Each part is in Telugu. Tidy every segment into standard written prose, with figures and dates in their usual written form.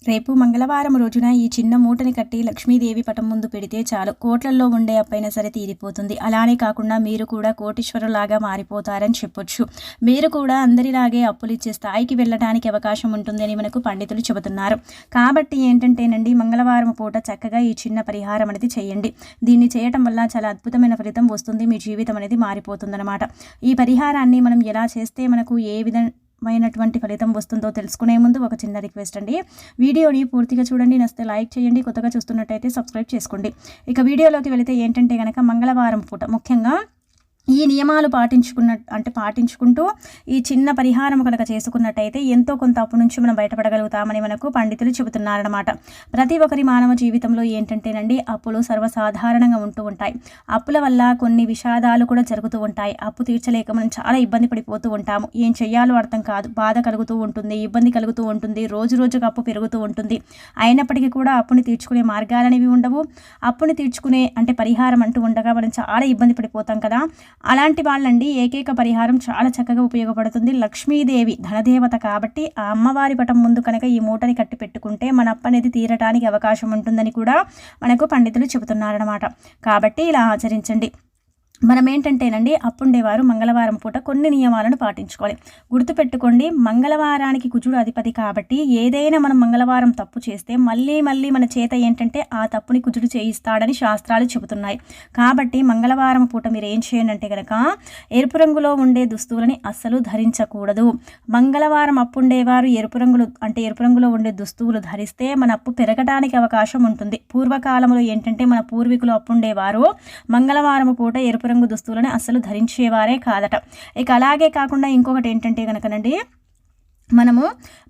రేపు మంగళవారం రోజున ఈ చిన్న మూటని కట్టి లక్ష్మీదేవి పటం ముందు పెడితే చాలు, కోట్లల్లో ఉండే అప్పైనా సరే తీరిపోతుంది. అలానే కాకుండా మీరు కూడా కోటీశ్వరులాగా మారిపోతారని చెప్పొచ్చు. మీరు కూడా అందరిలాగే అప్పులు ఇచ్చే స్థాయికి వెళ్ళడానికి అవకాశం ఉంటుందని మనకు పండితులు చెబుతున్నారు. కాబట్టి ఏంటంటేనండి, మంగళవారం పూట చక్కగా ఈ చిన్న పరిహారం అనేది చేయండి. దీన్ని చేయటం వల్ల చాలా అద్భుతమైన ఫలితం వస్తుంది. మీ జీవితం అనేది మారిపోతుందన్నమాట. ఈ పరిహారాన్ని మనం ఎలా చేస్తే మనకు ఏ మైనటువంటి ఫలితం వస్తుందో తెలుసుకునే ముందు ఒక చిన్న రిక్వెస్ట్ అండి. వీడియోని పూర్తిగా చూడండి, నచ్చితే లైక్ చేయండి, కొత్తగా చూస్తున్నట్టయితే సబ్స్క్రైబ్ చేసుకోండి. ఇక వీడియోలోకి వెళితే ఏంటంటే కనుక, మంగళవారం పూట ముఖ్యంగా ఈ నియమాలు పాటించుకుంటూ ఈ చిన్న పరిహారం కనుక చేసుకున్నట్టయితే ఎంతో కొంత అప్పు నుంచి మనం బయటపడగలుగుతామని మనకు పండితులు చెబుతున్నారన్నమాట. ప్రతి ఒక్కరి మానవ జీవితంలో ఏంటంటేనండి, అప్పులు సర్వసాధారణంగా ఉంటూ ఉంటాయి. అప్పుల వల్ల కొన్ని విషాదాలు కూడా జరుగుతూ ఉంటాయి. అప్పు తీర్చలేక మనం చాలా ఇబ్బంది పడిపోతూ ఉంటాము. ఏం చెయ్యాలో అర్థం కాదు, బాధ కలుగుతూ ఉంటుంది, ఇబ్బంది కలుగుతూ ఉంటుంది, రోజు రోజుకు అప్పు పెరుగుతూ ఉంటుంది. అయినప్పటికీ కూడా అప్పుని తీర్చుకునే మార్గాలనేవి ఉండవు. అప్పుని తీర్చుకునే పరిహారం అంటూ ఉండగా మనం చాలా ఇబ్బంది పడిపోతాం కదా. అలాంటి వాళ్ళండి ఏకైక పరిహారం చాలా చక్కగా ఉపయోగపడుతుంది. లక్ష్మీదేవి ధనదేవత కాబట్టి ఆ అమ్మవారి పటం ముందు కనుక ఈ మూటని కట్టి పెట్టుకుంటే మన అప్పు అనేది తీరటానికి అవకాశం ఉంటుందని కూడా మనకు పండితులు చెబుతున్నారన్నమాట. కాబట్టి ఇలా ఆచరించండి. మనం ఏంటంటేనండి, అప్పుండేవారు మంగళవారం పూట కొన్ని నియమాలను పాటించుకోవాలి. గుర్తుపెట్టుకోండి, మంగళవారానికి కుజుడు అధిపతి కాబట్టి ఏదైనా మనం మంగళవారం తప్పు చేస్తే మళ్ళీ మన చేత ఏంటంటే ఆ తప్పుని కుజుడు చేయిస్తాడని శాస్త్రాలు చెబుతున్నాయి. కాబట్టి మంగళవారం పూట మీరు ఏం చేయండి అంటే కనుక, ఎరుపు రంగులో ఉండే దుస్తువులని అస్సలు ధరించకూడదు. మంగళవారం అప్పుండేవారు ఎరుపు రంగులో ఉండే దుస్తువులు ధరిస్తే మన అప్పు పెరగడానికి అవకాశం ఉంటుంది. పూర్వకాలంలో ఏంటంటే మన పూర్వీకులు అప్పుండేవారు మంగళవారం పూట ఎరుపు రంగు దుస్తువులను అస్సలు ధరించేవారే కాదట. ఇక అలాగే కాకుండా ఇంకొకటి ఏంటంటే కనుకనండి, మనము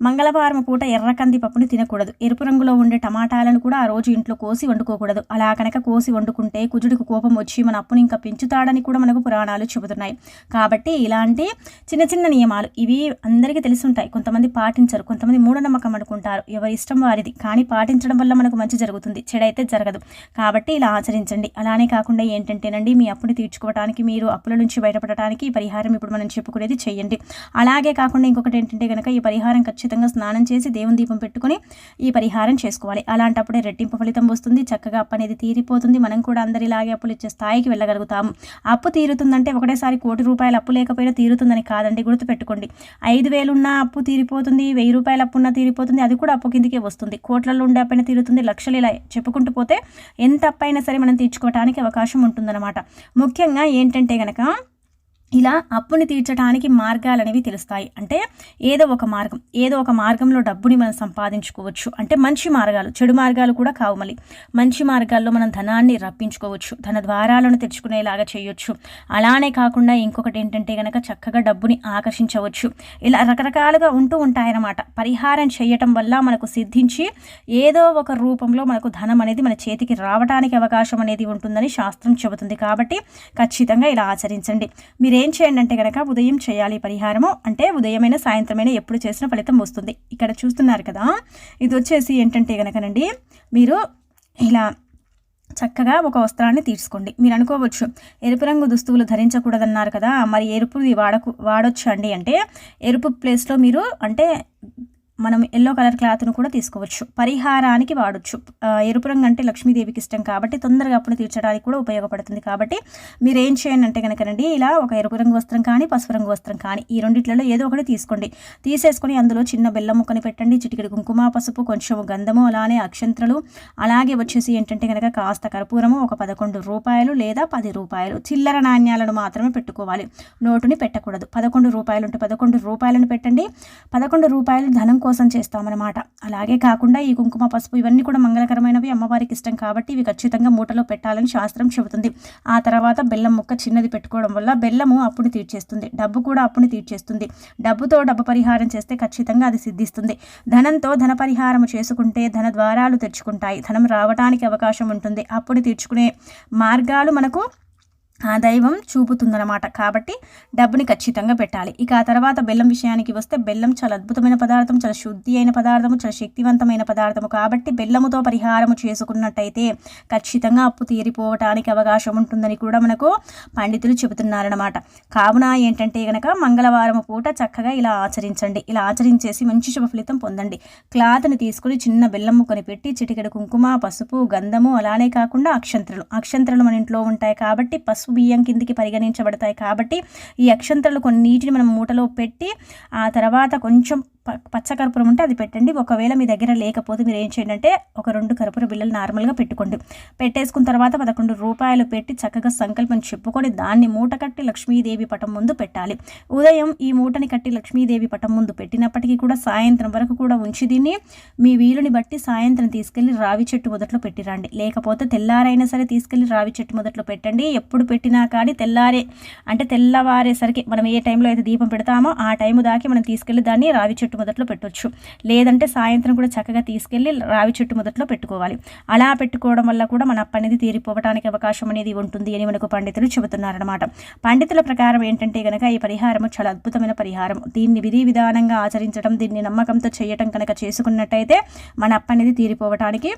మంగళవారం పూట ఎర్ర కంది పప్పుని తినకూడదు. ఎరుపు రంగులో ఉండే టమాటాలను కూడా ఆ రోజు ఇంట్లో కోసి వండుకోకూడదు. అలా కనుక కోసి వండుకుంటే కుజుడికి కోపం వచ్చి మన అప్పుని ఇంకా పెంచుతాడని కూడా మనకు పురాణాలు చెబుతున్నాయి. కాబట్టి ఇలాంటి చిన్న చిన్న నియమాలు ఇవి అందరికీ తెలిసి ఉంటాయి. కొంతమంది పాటించరు, కొంతమంది మూఢనమ్మకం అనుకుంటారు. ఎవరి ఇష్టం వారిది. కానీ పాటించడం వల్ల మనకు మంచి జరుగుతుంది, చెడైతే జరగదు. కాబట్టి ఇలా ఆచరించండి. అలానే కాకుండా ఏంటంటేనండి, మీ అప్పుని తీర్చుకోవడానికి, మీరు అప్పుల నుంచి బయటపడటానికి ఈ పరిహారం ఇప్పుడు మనం చెప్పుకునేది చేయండి. అలాగే కాకుండా ఇంకొకటి ఏంటంటే కనుక, ఈ పరిహారం ఖచ్చితంగా స్నానం చేసి దేవుని దీపం పెట్టుకుని ఈ పరిహారం చేసుకోవాలి. అలాంటప్పుడే రెట్టింపు ఫలితం వస్తుంది. చక్కగా అప్పు అనేది తీరిపోతుంది. మనం కూడా అందరిలాగే అప్పులు ఇచ్చే స్థాయికి వెళ్ళగలుగుతాము. అప్పు తీరుతుందంటే ఒకటేసారి ₹1,00,00,000 అప్పు లేకపోయినా తీరుతుందని కాదండి, గుర్తుపెట్టుకోండి. 5,000 ఉన్న అప్పు తీరిపోతుంది, ₹1,000 అప్పు ఉన్నా తీరిపోతుంది. అది కూడా అప్పు కిందికే వస్తుంది. కోట్లలో ఉండే అప్పైనా తీరుతుంది, లక్షలు, ఇలా చెప్పుకుంటూ పోతే ఎంత అప్పైనా సరే మనం తీర్చుకోవడానికి అవకాశం ఉంటుందన్నమాట. ముఖ్యంగా ఏంటంటే కనుక, ఇలా అప్పుని తీర్చడానికి మార్గాలు అనేవి తెలుస్తాయి. అంటే ఏదో ఒక మార్గంలో డబ్బుని మనం సంపాదించుకోవచ్చు. అంటే మంచి మార్గాలు, చెడు మార్గాలు కూడా కావు. మళ్ళీ మంచి మార్గాల్లో మనం ధనాన్ని రప్పించుకోవచ్చు, ధన ద్వారాలను తెచ్చుకునేలాగా చేయొచ్చు. అలానే కాకుండా ఇంకొకటి ఏంటంటే కనుక, చక్కగా డబ్బుని ఆకర్షించవచ్చు. ఇలా రకరకాలుగా ఉంటూ ఉంటాయన్నమాట. పరిహారం చేయటం వల్ల మనకు సిద్ధించి ఏదో ఒక రూపంలో మనకు ధనం అనేది మన చేతికి రావడానికి అవకాశం అనేది ఉంటుందని శాస్త్రం చెబుతుంది. కాబట్టి ఖచ్చితంగా ఇలా ఆచరించండి. మీరు ఏం చేయండి అంటే కనుక, ఉదయం చేయాలి పరిహారము. అంటే ఉదయమైనా సాయంత్రమైనా ఎప్పుడు చేసిన ఫలితం వస్తుంది. ఇక్కడ చూస్తున్నారు కదా, ఇది వచ్చేసి ఏంటంటే కనుకనండి, మీరు ఇలా చక్కగా ఒక వస్త్రాన్ని తీసుకోండి. మీరు అనుకోవచ్చు, ఎరుపు రంగు దుస్తువులు ధరించకూడదన్నారు కదా, మరి ఎరుపుది వాడొచ్చు అండి అంటే, ఎరుపు ప్లేస్లో మీరు మనం ఎల్లో కలర్ క్లాత్ను కూడా తీసుకోవచ్చు. పరిహారానికి వాడచ్చు. ఎరుపు రంగు అంటే లక్ష్మీదేవికి ఇష్టం కాబట్టి తొందరగా అప్పును తీర్చడానికి కూడా ఉపయోగపడుతుంది. కాబట్టి మీరు ఏం చేయండి అంటే కనుకనండి, ఇలా ఒక ఎరుపు రంగు వస్త్రం కానీ పసుపు రంగు వస్త్రం కానీ ఈ రెండిట్లలో ఏదో ఒకటి తీసుకోండి. తీసేసుకొని అందులో చిన్న బెల్లం ముక్కని పెట్టండి, చిటికెడు కుంకుమ, పసుపు, కొంచెం గంధము, అలానే అక్షంత్రలు, అలాగే వచ్చేసి ఏంటంటే కనుక కాస్త కర్పూరము, ఒక ₹11 లేదా ₹10 చిల్లర నాణ్యాలను మాత్రమే పెట్టుకోవాలి. నోటుని పెట్టకూడదు. ₹11 ఉంటే ₹11 పెట్టండి. ₹11 ధనం కోసం చేస్తామన్నమాట. అలాగే కాకుండా ఈ కుంకుమ, పసుపు ఇవన్నీ కూడా మంగళకరమైనవి, అమ్మవారికి ఇష్టం కాబట్టి ఇవి ఖచ్చితంగా మూటలో పెట్టాలని శాస్త్రం చెబుతుంది. ఆ తర్వాత బెల్లం ముక్క చిన్నది పెట్టుకోవడం వల్ల బెల్లము అప్పుని తీర్చేస్తుంది, డబ్బు కూడా అప్పుని తీర్చేస్తుంది. డబ్బుతో డబ్బు పరిహారం చేస్తే ఖచ్చితంగా అది సిద్ధిస్తుంది. ధనంతో ధన పరిహారం చేసుకుంటే ధన ద్వారాలు తెరుచుకుంటాయి, ధనం రావడానికి అవకాశం ఉంటుంది. అప్పుని తీర్చుకునే మార్గాలు మనకు ఆ దైవం చూపుతుందన్నమాట. కాబట్టి డబ్బుని ఖచ్చితంగా పెట్టాలి. ఇక ఆ తర్వాత బెల్లం విషయానికి వస్తే బెల్లం చాలా అద్భుతమైన పదార్థం, చాలా శుద్ధి అయిన పదార్థము, చాలా శక్తివంతమైన పదార్థము. కాబట్టి బెల్లముతో పరిహారము చేసుకున్నట్టయితే ఖచ్చితంగా అప్పు తీరిపోవటానికి అవకాశం ఉంటుందని కూడా మనకు పండితులు చెబుతున్నారన్నమాట. కావున ఏంటంటే గనక మంగళవారం పూట చక్కగా ఇలా ఆచరించండి. ఇలా ఆచరించేసి మంచి శుభ ఫలితం పొందండి. క్లాత్ని తీసుకుని చిన్న బెల్లం ముక్కని పెట్టి చిటికెడు కుంకుమ, పసుపు, గంధము, అలానే కాకుండా అక్షంతలు మన ఇంట్లో ఉంటాయి కాబట్టి పసుపు బియ్యం కిందికి పరిగణించబడతాయి. కాబట్టి ఈ అక్షంతలు కొన్ని నీటిని మనం మూటలో పెట్టి ఆ తర్వాత కొంచెం పచ్చకర్పూరం ఉంటే అది పెట్టండి. ఒకవేళ మీ దగ్గర లేకపోతే మీరు ఏం చేయండి అంటే ఒక 2 కర్పూర బిళ్ళలు నార్మల్గా పెట్టుకోండి. పెట్టేసుకున్న తర్వాత 11 రూపాయలు పెట్టి చక్కగా సంకల్పం చెప్పుకొని దాన్ని మూట కట్టి లక్ష్మీదేవి పటం ముందు పెట్టాలి. ఉదయం ఈ మూటని కట్టి లక్ష్మీదేవి పటం ముందు పెట్టినప్పటికీ కూడా సాయంత్రం వరకు కూడా ఉంచి దీన్ని మీ వీలుని బట్టి సాయంత్రం తీసుకెళ్లి రావి చెట్టు మొదట్లో పెట్టిరండి. లేకపోతే తెల్లారైనా సరే తీసుకెళ్లి రావి చెట్టు మొదట్లో పెట్టండి. ఎప్పుడు పెట్టినా కానీ తెల్లవారేసరికి మనం ఏ టైంలో అయితే దీపం పెడతామో ఆ టైం దాకి మనం తీసుకెళ్లి దాన్ని రావి చెట్టు మొదట్లో పెట్టొచ్చు. లేదంటే సాయంత్రం కూడా చక్కగా తీసుకెళ్లి రావి చెట్టు మొదట్లో పెట్టుకోవాలి. అలా పెట్టుకోవడం వల్ల కూడా మన అప్పు అనేది తీరిపోవడానికి అవకాశం అనేది ఉంటుంది అని మనకు పండితులు చెబుతున్నారనమాట. పండితుల ప్రకారం ఏంటంటే గనక ఈ పరిహారం చాలా అద్భుతమైన పరిహారం. దీన్ని విధి విధానంగా ఆచరించడం, దీన్ని నమ్మకంతో చేయటం కనుక చేసుకున్నట్టయితే మన అప్పు అనేది తీరిపోవటానికి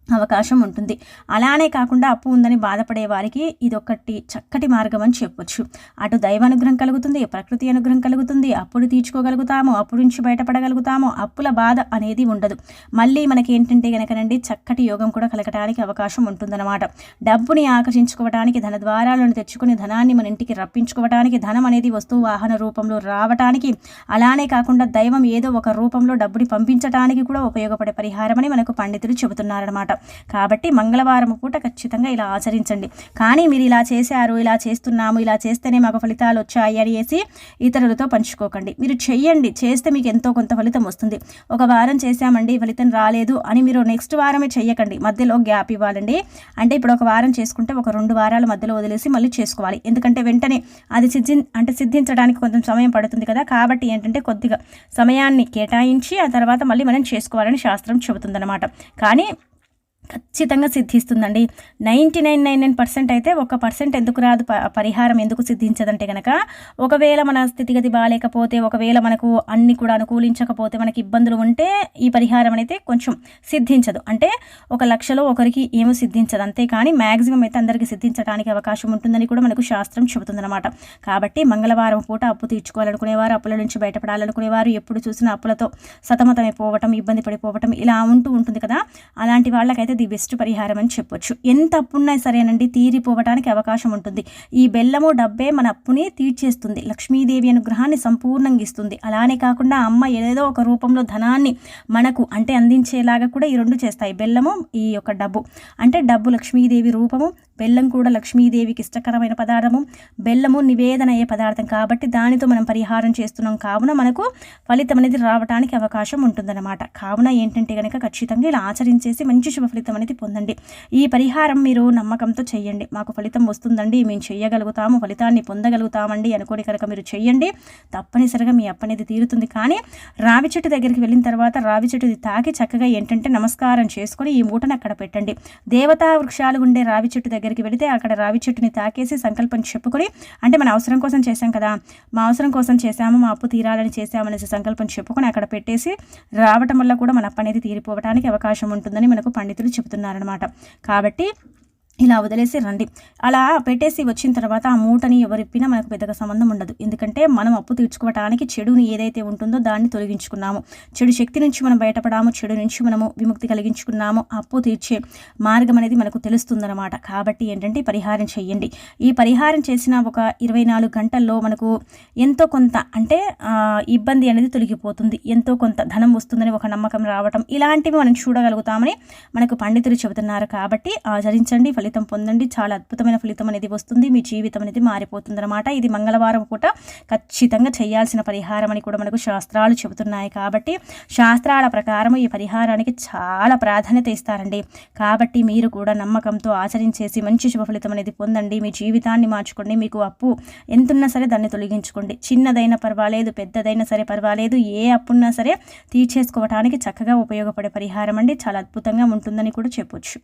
అవకాశం ఉంటుంది. అలానే కాకుండా అప్పు ఉందని బాధపడే వారికి ఇదొకటి చక్కటి మార్గం అని చెప్పొచ్చు. అటు దైవ అనుగ్రహం కలుగుతుంది, ప్రకృతి అనుగ్రహం కలుగుతుంది, అప్పులు తీర్చుకోగలుగుతాము, అప్పు నుంచి బయటపడగలుగుతాము, అప్పుల బాధ అనేది ఉండదు. మళ్ళీ మనకి ఏంటంటే కనుకనండి చక్కటి యోగం కూడా కలగటానికి అవకాశం ఉంటుందన్నమాట. డబ్బుని ఆకర్షించుకోవడానికి, ధన ద్వారాలను తెచ్చుకుని ధనాన్ని మన ఇంటికి రప్పించుకోవడానికి, ధనం అనేది వస్తువు వాహన రూపంలో రావడానికి, అలానే కాకుండా దైవం ఏదో ఒక రూపంలో డబ్బుని పంపించడానికి కూడా ఉపయోగపడే పరిహారం అని మనకు పండితులు చెబుతున్నారన్నమాట. కాబట్టి మంగళవారం పూట ఖచ్చితంగా ఇలా ఆచరించండి. కానీ మీరు ఇలా చేశారు, ఇలా చేస్తున్నాము, ఇలా చేస్తేనే మాకు ఫలితాలు వచ్చాయి అనేసి ఇతరులతో పంచుకోకండి. మీరు చెయ్యండి, చేస్తే మీకు ఎంతో కొంత ఫలితం వస్తుంది. ఒక వారం చేశామండి ఫలితం రాలేదు అని మీరు నెక్స్ట్ వారమే చెయ్యకండి, మధ్యలో గ్యాప్ ఇవ్వాలండి. అంటే ఇప్పుడు ఒక వారం చేసుకుంటే ఒక 2 వారాల మధ్యలో వదిలేసి మళ్ళీ చేసుకోవాలి. ఎందుకంటే వెంటనే అది సిద్ధించడానికి కొంచెం సమయం పడుతుంది కదా. కాబట్టి ఏంటంటే కొద్దిగా సమయాన్ని కేటాయించి ఆ తర్వాత మళ్ళీ మనం చేసుకోవాలని శాస్త్రం చెబుతుందన్నమాట. కానీ ఖచ్చితంగా సిద్ధిస్తుందండి. 99.99% అయితే 1% ఎందుకు రాదు, పరిహారం ఎందుకు సిద్ధించదంటే కనుక ఒకవేళ మన స్థితిగతి బాగాలేకపోతే, ఒకవేళ మనకు అన్ని కూడా అనుకూలించకపోతే, మనకి ఇబ్బందులు ఉంటే ఈ పరిహారం అయితే కొంచెం సిద్ధించదు. అంటే 1,00,000లో ఒకరికి ఏమో సిద్ధించదు, అంతేకాని మ్యాక్సిమం అయితే అందరికీ సిద్ధించడానికి అవకాశం ఉంటుందని కూడా మనకు శాస్త్రం చెబుతుందన్నమాట. కాబట్టి మంగళవారం పూట అప్పు తీర్చుకోవాలనుకునేవారు, అప్పుల నుంచి బయటపడాలనుకునేవారు, ఎప్పుడు చూసినా అప్పులతో సతమతమైపోవటం, ఇబ్బంది పడిపోవటం ఇలా ఉంటుంది కదా, అలాంటి వాళ్ళకైతే ది బెస్ట్ పరిహారం అని చెప్పొచ్చు. ఎంత అప్పున్నా సరేనండి తీరిపోవడానికి అవకాశం ఉంటుంది. ఈ బెల్లము డబ్బే మన అప్పుని తీర్చేస్తుంది, లక్ష్మీదేవి అనుగ్రహాన్ని సంపూర్ణంగా ఇస్తుంది. అలానే కాకుండా అమ్మ ఏదో ఒక రూపంలో ధనాన్ని మనకు అంటే అందించేలాగా కూడా ఈ 2 చేస్తాయి, బెల్లము ఈ యొక్క డబ్బు. అంటే డబ్బు లక్ష్మీదేవి రూపము, బెల్లం కూడా లక్ష్మీదేవికి ఇష్టకరమైన పదార్థము. బెల్లము నివేదన అయ్యే పదార్థం కాబట్టి దానితో మనం పరిహారం చేస్తున్నాం. కావున మనకు ఫలితం అనేది రావడానికి అవకాశం ఉంటుందన్నమాట. కావున ఏంటంటే కనుక ఖచ్చితంగా ఇలా ఆచరించేసి మంచి శుభ ఫలితం అనేది పొందండి. ఈ పరిహారం మీరు నమ్మకంతో చేయండి. మాకు ఫలితం వస్తుందండి, మేము చేయగలుగుతాము, ఫలితాన్ని పొందగలుగుతామండి అనుకోని కనుక మీరు చేయండి, తప్పనిసరిగా మీ అప్పు అనేది తీరుతుంది. కానీ రావి చెట్టు దగ్గరికి వెళ్ళిన తర్వాత రావి చెట్టుది తాకి చక్కగా ఏంటంటే నమస్కారం చేసుకొని ఈ మూటను అక్కడ పెట్టండి. దేవతా వృక్షాలు ఉండే రావి చెట్టు దగ్గరికి వెళితే అక్కడ రావి చెట్టుని తాకేసి సంకల్పం చెప్పుకొని, అంటే మన అవసరం కోసం చేశాం కదా, మా అవసరం కోసం చేశాము, మా అప్పు తీరాలని చేశామనేసి సంకల్పం చెప్పుకొని అక్కడ పెట్టేసి రావటం వల్ల కూడా మన అప్పు అనేది తీరిపోవడానికి అవకాశం ఉంటుందని మనకు పండితులు చెబుతున్నారనమాట. కాబట్టి ఇలా వదిలేసి రండి. అలా పెట్టేసి వచ్చిన తర్వాత ఆ మూటని ఎవరిప్పినా మనకు పెద్దగా సంబంధం ఉండదు. ఎందుకంటే మనం అప్పు తీర్చుకోవటానికి చెడుని ఏదైతే ఉంటుందో దాన్ని తొలగించుకున్నాము, చెడు శక్తి నుంచి మనం బయటపడాము, చెడు నుంచి మనము విముక్తి కలిగించుకున్నాము, అప్పు తీర్చే మార్గం అనేది మనకు తెలుస్తుందన్నమాట. కాబట్టి ఏంటంటే పరిహారం చేయండి. ఈ పరిహారం చేసిన ఒక 24 గంటల్లో మనకు ఎంతో కొంత అంటే ఇబ్బంది అనేది తొలగిపోతుంది, ఎంతో కొంత ధనం వస్తుందని ఒక నమ్మకం రావటం, ఇలాంటివి మనం చూడగలుగుతామని మనకు పండితులు చెబుతున్నారు. కాబట్టి ఆచరించండి, ఫలితం పొందండి. చాలా అద్భుతమైన ఫలితం అనేది వస్తుంది, మీ జీవితం అనేది మారిపోతుంది అనమాట. ఇది మంగళవారం పూట ఖచ్చితంగా చేయాల్సిన పరిహారం అని కూడా మనకు శాస్త్రాలు చెబుతున్నాయి. కాబట్టి శాస్త్రాల ప్రకారం ఈ పరిహారానికి చాలా ప్రాధాన్యత ఇస్తారండి. కాబట్టి మీరు కూడా నమ్మకంతో ఆచరించేసి మంచి శుభ ఫలితం అనేది పొందండి, మీ జీవితాన్ని మార్చుకోండి. మీకు అప్పు ఎంతున్నా సరే దాన్ని తొలగించుకోండి, చిన్నదైనా పర్వాలేదు, పెద్దదైనా సరే పర్వాలేదు, ఏ అప్పున్నా సరే తీర్చేసుకోవడానికి చక్కగా ఉపయోగపడే పరిహారం అండి. చాలా అద్భుతంగా ఉంటుందని కూడా చెప్పొచ్చు.